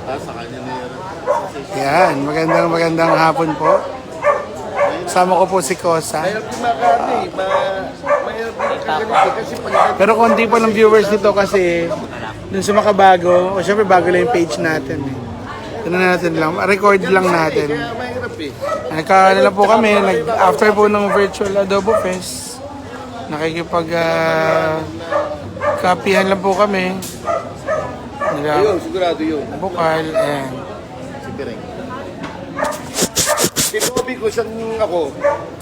Sa kanya na yan. Yan, magandang hapon po. Kasama ko po si Kosa. Mahirap din makakano eh. Mahirap din kaganito kasi pag... Pero konti pa ng viewers dito kasi dun sa makabago, o syempre bago lang yung page natin eh. Ano natin lang, record lang natin. Kaya mahirap eh. Nagkaano lang po kami, after po ng virtual Adobo Fest, kapihan lang po kami. Ayun, sigurado yun. Bukal, ayan. Si Pireng. Si Bobby ko siyang ako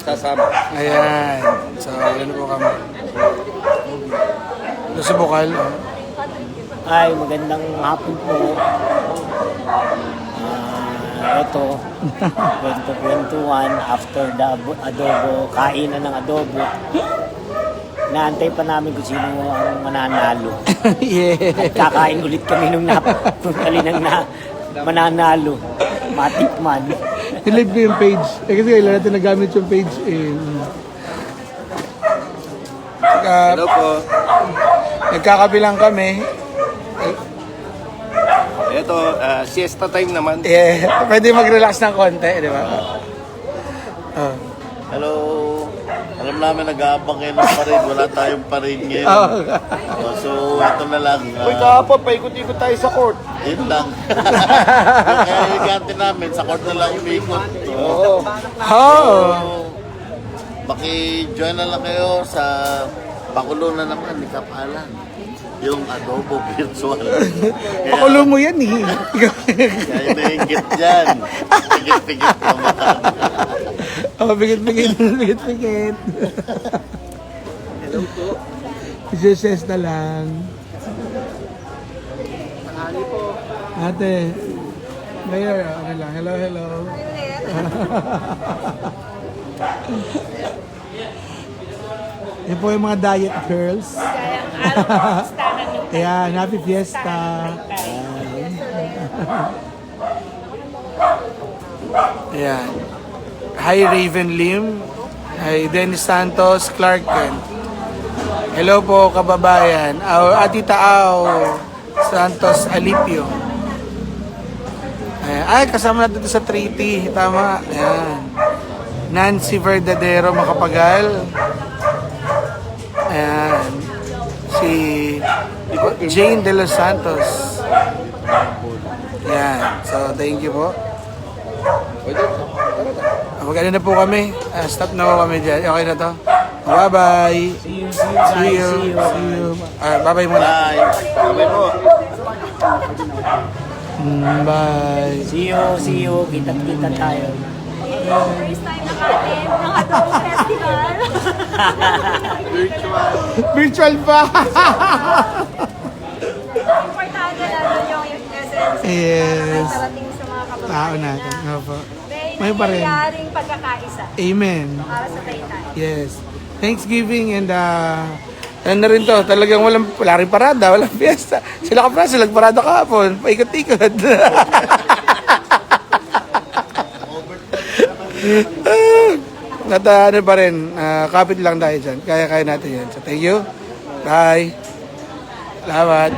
sasama. Ayan. So, ano po kami. Ito si Bukal. Ay, magandang hapon po. Ito, 2021, after the adobo, kainan ng adobo. Naantay pa namin kung sino ang mananalo. Yeah. At kakain ulit kami nung alin ang mananalo. Matikman. I-live ko yung page. Kasi kailan natin nagamit yung page. Hello po. Nagkakabilang kami. Ito, siesta time naman. Yeah. Pwede mag-relax ng konti, di ba? Oh. Hello. Alam namin nag-aabang kayo ng parade. Wala tayong parade ngayon. So, ito na lang. Uy, kahapon, paikot-ikot tayo sa court. Yun lang. Kaya higante namin, sa court na lang umikot. Oo. Oh. Maki-join na lang kayo sa pakulo na naman ni Kapalan. Yung adobo virtual. Pakulo mo yan eh. Kaya nainggit dyan. Pigit-pigit naman. Oh, bigit. Hello po. Isa-ses na lang. Tanghali po. Ate, Mayor, ano lang, hello. Yan po yung mga diet girls. Ayan, happy fiesta. Ayan. Hi Raven Lim. Hi Dennis Santos, Clark Kent. Hello po kababayan. Atita Au Santos Alipio. Ayan. Ay, kasama natin sa treaty. Tama. Ayan. Nancy Verdadero Makapagal. Ayan. Si Jane De Los Santos. Ayan. So, thank you po. Mag-ano na po kami. Stop na po kami dyan. Okay na to. Bye-bye. See you. Bye-bye muna. Bye. Bye po. Bye. See you. Kita-kita tayo. First time nakatin ng Adobo Festival. Virtual pa. Importante na doon yung essence. Yes. Para may parating sa mga kababayan Tao natin. Opo. May May pa rin. nangyayaring pagkakaisa Amen. para sa Taytay. Yes. Thanksgiving and ano na rin to, talagang wala rin parada, walang fiesta. Sila nagparada kahapon, paikot-ikot. At ano pa rin, kapit lang tayo dyan. Kaya natin yan. So thank you. Bye. Salamat.